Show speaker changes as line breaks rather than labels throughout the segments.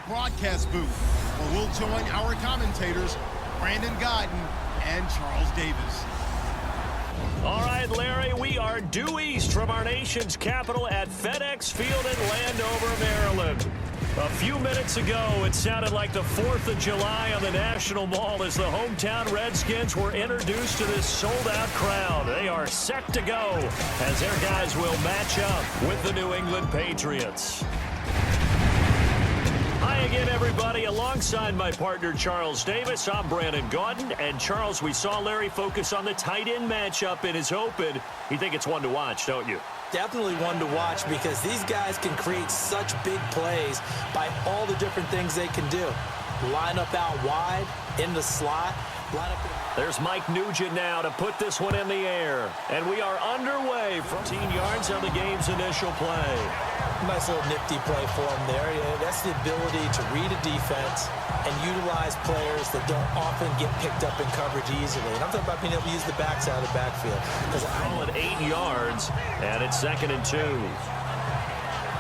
broadcast booth, where we'll join our commentators, Brandon Gaudin and Charles Davis.
All right, Larry, we are due east from our nation's capital at FedEx Field in Landover, Maryland. A few minutes ago, it sounded like the 4th of July on the National Mall as the hometown Redskins were introduced to this sold-out crowd. They are set to go as their guys will match up with the New England Patriots. Hi again, everybody. Alongside my partner, Charles Davis, I'm Brandon Gaudin. And, Charles, we saw Larry focus on the tight end matchup in his open. You think it's one to watch, don't you?
Definitely one to watch because these guys can create such big plays by all the different things they can do. Line up out wide, in the slot, line up.
There's Mike Nugent now to put this one in the air. And we are underway from 15 yards on the game's initial play.
Nice little nifty play for him there. Yeah, that's the ability to read a defense and utilize players that don't often get picked up in coverage easily. And I'm talking about being able to use the backside of the backfield.
Call it 8 yards, and it's 2nd and 2.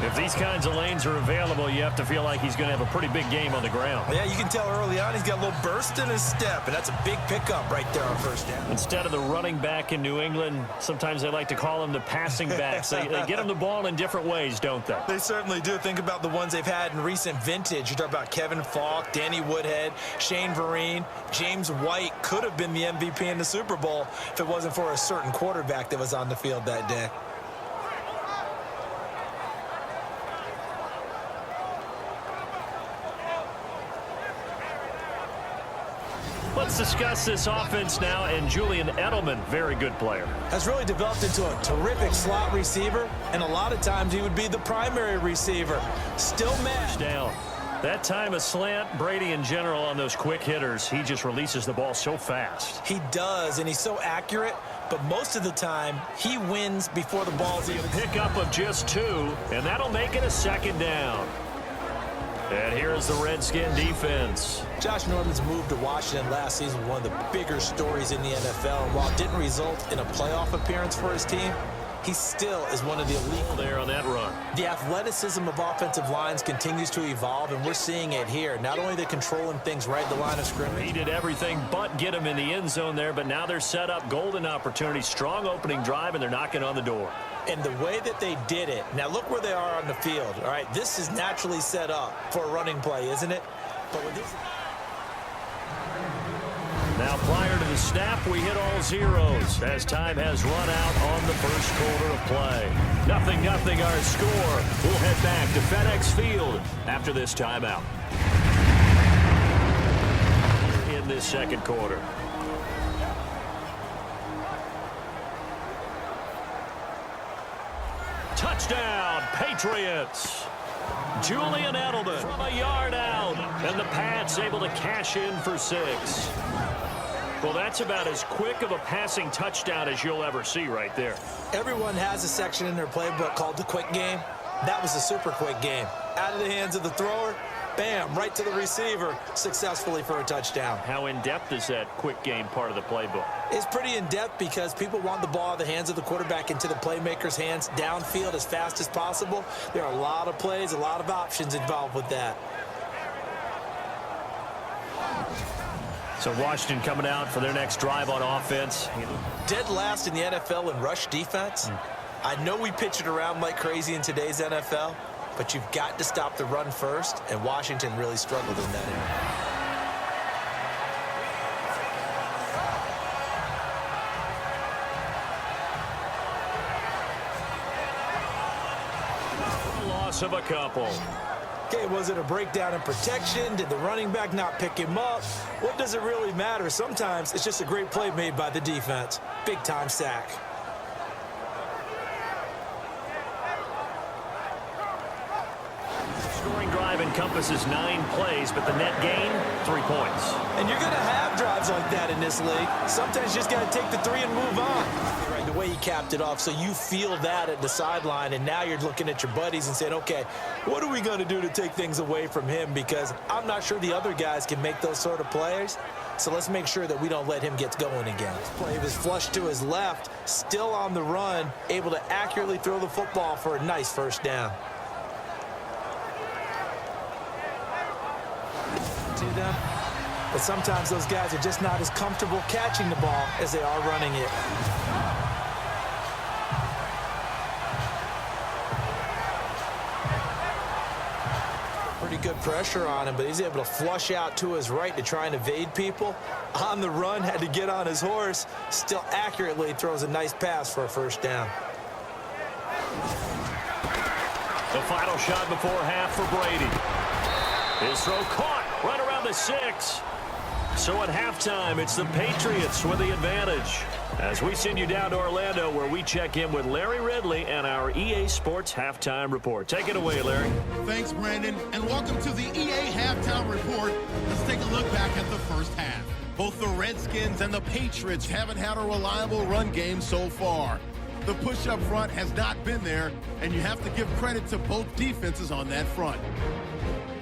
If these kinds of lanes are available, you have to feel like he's going to have a pretty big game on the ground.
Yeah, you can tell early on he's got a little burst in his step, and that's a big pickup right there on first down.
Instead of the running back in New England, sometimes they like to call him the passing backs. They get him the ball in different ways, don't they?
They certainly do. Think about the ones they've had in recent vintage. You talk about Kevin Falk, Danny Woodhead, Shane Vereen, James White could have been the MVP in the Super Bowl if it wasn't for a certain quarterback that was on the field that day.
Let's discuss this offense now, and Julian Edelman, very good player.
Has really developed into a terrific slot receiver, and a lot of times he would be the primary receiver. Still mad.
Down. That time a slant, Brady in general on those quick hitters, he just releases the ball so fast.
He does, and he's so accurate, but most of the time he wins before the ball's even.
Pickup of just 2, and that'll make it a 2nd down. And here's the Redskin defense.
Josh Norman's move to Washington last season was one of the bigger stories in the NFL. And while it didn't result in a playoff appearance for his team, he still is one of the elite
there on that run.
The athleticism of offensive lines continues to evolve, and we're seeing it here. Not only they controlling things right at the line of scrimmage.
He did everything but get him in the end zone there, but now they're set up golden opportunity, strong opening drive, and they're knocking on the door.
And the way that they did it, now look where they are on the field, all right? This is naturally set up for a running play, isn't it? But with this...
Now prior to the snap, we hit all zeros as time has run out on the first quarter of play. 0-0 our score. We'll head back to FedEx Field after this timeout. In this second quarter. Touchdown, Patriots. Julian Edelman from a yard out. And the Pats able to cash in for 6. Well, that's about as quick of a passing touchdown as you'll ever see right there.
Everyone has a section in their playbook called the quick game. That was a super quick game. Out of the hands of the thrower, bam, right to the receiver, successfully for a touchdown.
How in-depth is that quick game part of the playbook?
It's pretty in-depth because people want the ball out of the hands of the quarterback into the playmaker's hands downfield as fast as possible. There are a lot of plays, a lot of options involved with that.
So Washington coming out for their next drive on offense.
Dead last in the NFL in rush defense. I know we pitch it around like crazy in today's NFL, but you've got to stop the run first, and Washington really struggled in that area.
Loss of a couple.
Okay, was it a breakdown in protection? Did the running back not pick him up? What does it really matter? Sometimes it's just a great play made by the defense. Big-time sack.
Scoring drive encompasses 9 plays, but the net gain, 3 points.
And you're going to have drives like that in this league. Sometimes you just got to take the 3 and move on. Right, the way he capped it off, so you feel that at the sideline, and now you're looking at your buddies and saying, okay, what are we going to do to take things away from him? Because I'm not sure the other guys can make those sort of plays. So let's make sure that we don't let him get going again. This play was flushed to his left, still on the run, able to accurately throw the football for a nice first down. to them. But sometimes those guys are just not as comfortable catching the ball as they are running it. Pretty good pressure on him, but he's able to flush out to his right to try and evade people. On the run, had to get on his horse. Still accurately throws a nice pass for a first down.
The final shot before half for Brady. His throw caught right around the 6. So at halftime, it's the Patriots with the advantage. As we send you down to Orlando, where we check in with Larry Ridley and our EA Sports Halftime Report. Take it away, Larry.
Thanks, Brandon, and welcome to the EA Halftime Report. Let's take a look back at the first half. Both the Redskins and the Patriots haven't had a reliable run game so far. The push up front has not been there, and you have to give credit to both defenses on that front.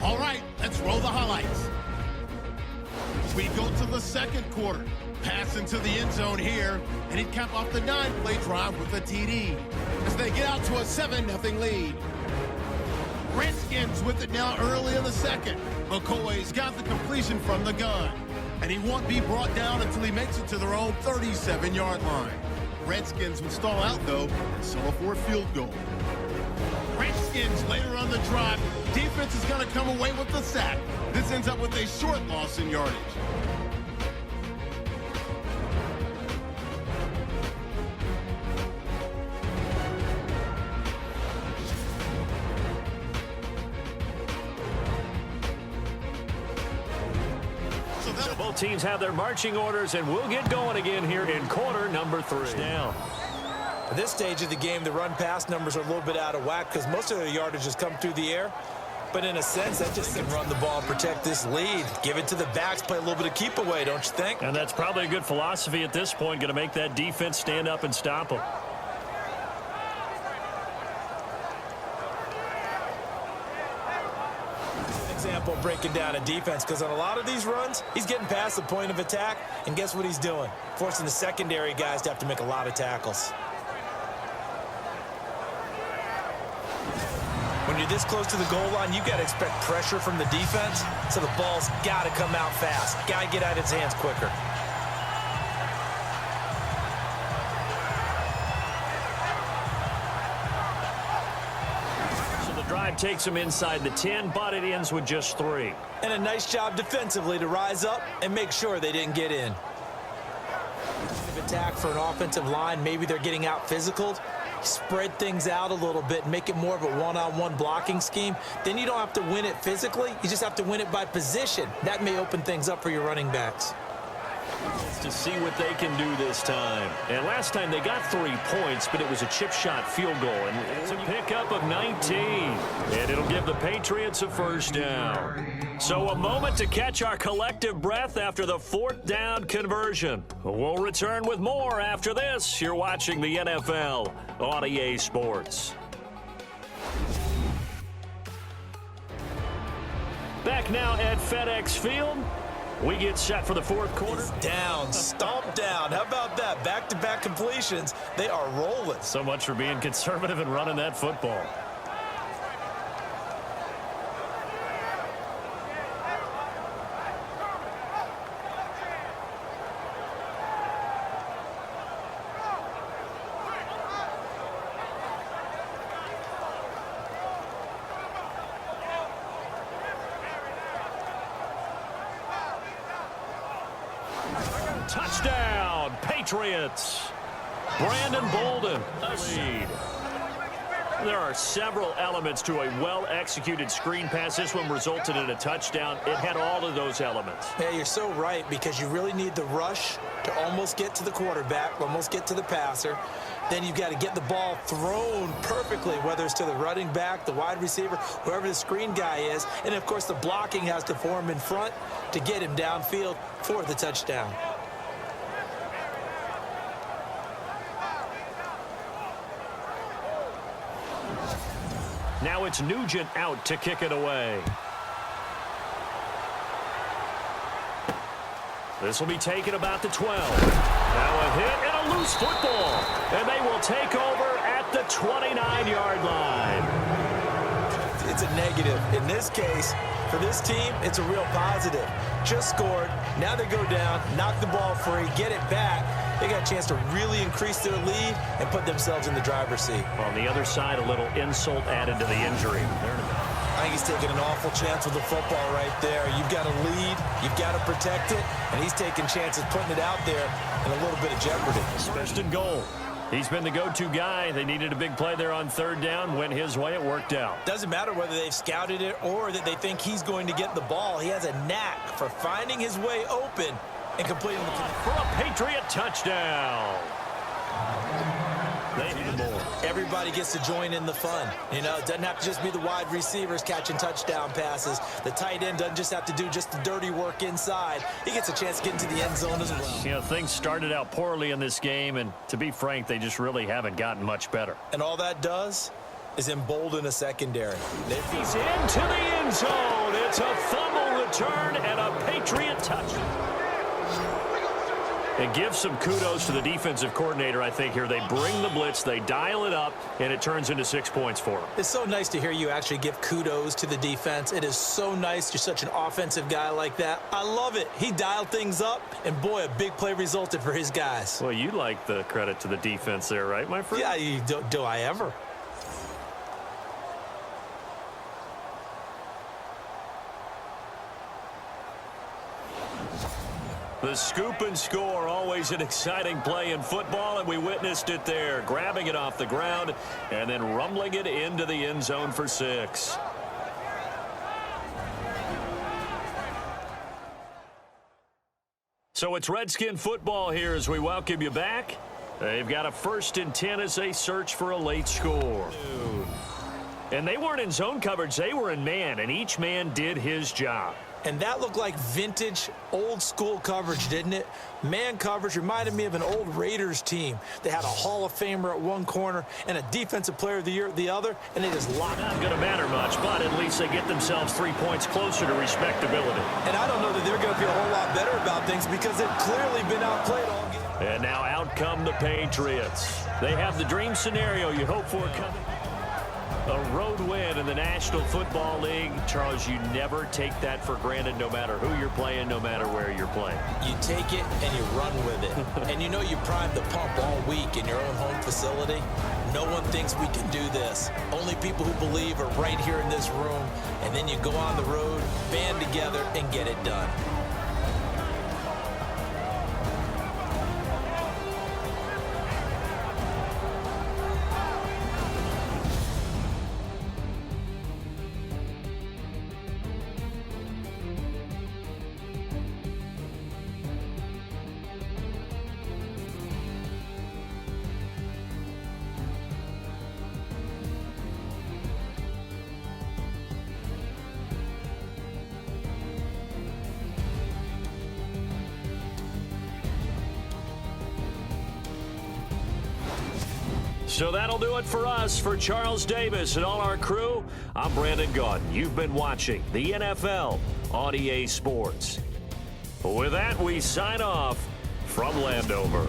All right, let's roll the highlights. We go to the second quarter. Pass into the end zone here, and he'd cap off the 9-play drive with a TD as they get out to a 7-0 lead. Redskins with it now early in the second. McCoy's got the completion from the gun, and he won't be brought down until he makes it to their own 37-yard line. Redskins would stall out, though, and settle for a field goal. Redskins later on the drive. Defense is going to come away with the sack. This ends up with a short loss in yardage.
So both teams have their marching orders, and we'll get going again here in quarter number 3. Down.
At this stage of the game, the run-pass numbers are a little bit out of whack because most of the yardage has come through the air. But in a sense, that just can run the ball and protect this lead. Give it to the backs, play a little bit of keep away, don't you think?
And that's probably a good philosophy at this point, going to make that defense stand up and stop them.
Example breaking down a defense, because on a lot of these runs, he's getting past the point of attack, and guess what he's doing? Forcing the secondary guys to have to make a lot of tackles. When you're this close to the goal line, you've got to expect pressure from the defense, so the ball's got to come out fast. Got to get out of his hands quicker.
So the drive takes him inside the 10, but it ends with just 3.
And a nice job defensively to rise up and make sure they didn't get in. Attack for an offensive line, maybe they're getting out physical. Spread things out a little bit, make it more of a one-on-one blocking scheme. Then you don't have to win it physically. You just have to win it by position. That may open things up for your running backs.
To see what they can do this time. And last time they got 3 points, but it was a chip shot field goal. And it's a pickup of 19. And it'll give the Patriots a first down. So a moment to catch our collective breath after the 4th down conversion. We'll return with more after this. You're watching the NFL on EA Sports. Back now at FedEx Field. We get set for the 4th quarter.
Down, stomped down. How about that? Back-to-back completions. They are rolling.
So much for being conservative and running that football. Touchdown, Patriots. Brandon Bolden, lead. There are several elements to a well-executed screen pass. This one resulted in a touchdown. It had all of those elements.
Yeah, you're so right, because you really need the rush to almost get to the quarterback, almost get to the passer. Then you've got to get the ball thrown perfectly, whether it's to the running back, the wide receiver, whoever the screen guy is. And, of course, the blocking has to form in front to get him downfield for the touchdown.
Now it's Nugent out to kick it away. This will be taken about the 12. Now a hit and a loose football. And they will take over at the 29-yard line.
it's a negative. In this case, for this team, it's a real positive. Just scored. Now they go down, knock the ball free, get it back. They got a chance to really increase their lead and put themselves in the driver's seat.
On the other side, a little insult added to the injury.
I think he's taking an awful chance with the football right there. You've got to lead, you've got to protect it, and he's taking chances putting it out there in a little bit of jeopardy.
First and goal. He's been the go-to guy. They needed a big play there on third down. Went his way. It worked out.
Doesn't matter whether they've scouted it or that they think he's going to get the ball. He has a knack for finding his way open and completing the
for a Patriot touchdown. They need the ball.
Everybody gets to join in the fun. You know, it doesn't have to just be the wide receivers catching touchdown passes. The tight end doesn't just have to do just the dirty work inside. He gets a chance to get into the end zone as well.
You know, things started out poorly in this game, and to be frank, they just really haven't gotten much better.
And all that does is embolden a secondary.
He's into the end zone. It's a fumble return and a Patriot touchdown. And give some kudos to the defensive coordinator, I think, here. They bring the blitz, they dial it up, and it turns into 6 points for them.
It's so nice to hear you actually give kudos to the defense. It is so nice. You're such an offensive guy like that. I love it. He dialed things up, and boy, a big play resulted for his guys.
Well, you like the credit to the defense there, right, my friend?
Yeah, do I ever?
The scoop and score, always an exciting play in football, and we witnessed it there, grabbing it off the ground and then rumbling it into the end zone for 6. So it's Redskin football here as we welcome you back. They've got a 1st and 10 as they search for a late score. And they weren't in zone coverage, they were in man, and each man did his job.
And that looked like vintage, old-school coverage, didn't it? Man coverage reminded me of an old Raiders team. They had a Hall of Famer at one corner and a Defensive Player of the Year at the other, and they just locked.
Not going to matter much, but at least they get themselves 3 points closer to respectability.
And I don't know that they're going to feel a whole lot better about things because they've clearly been outplayed all game.
And now out come the Patriots. They have the dream scenario you hope for coming. A road win in the National Football League. Charles, you never take that for granted no matter who you're playing, no matter where you're playing.
You take it and you run with it. And you know you primed the pump all week in your own home facility. No one thinks we can do this. Only people who believe are right here in this room. And then you go on the road, band together, and get it done.
So that'll do it for us. For Charles Davis and all our crew, I'm Brandon Gaudin. You've been watching the NFL on EA Sports. With that, we sign off from Landover.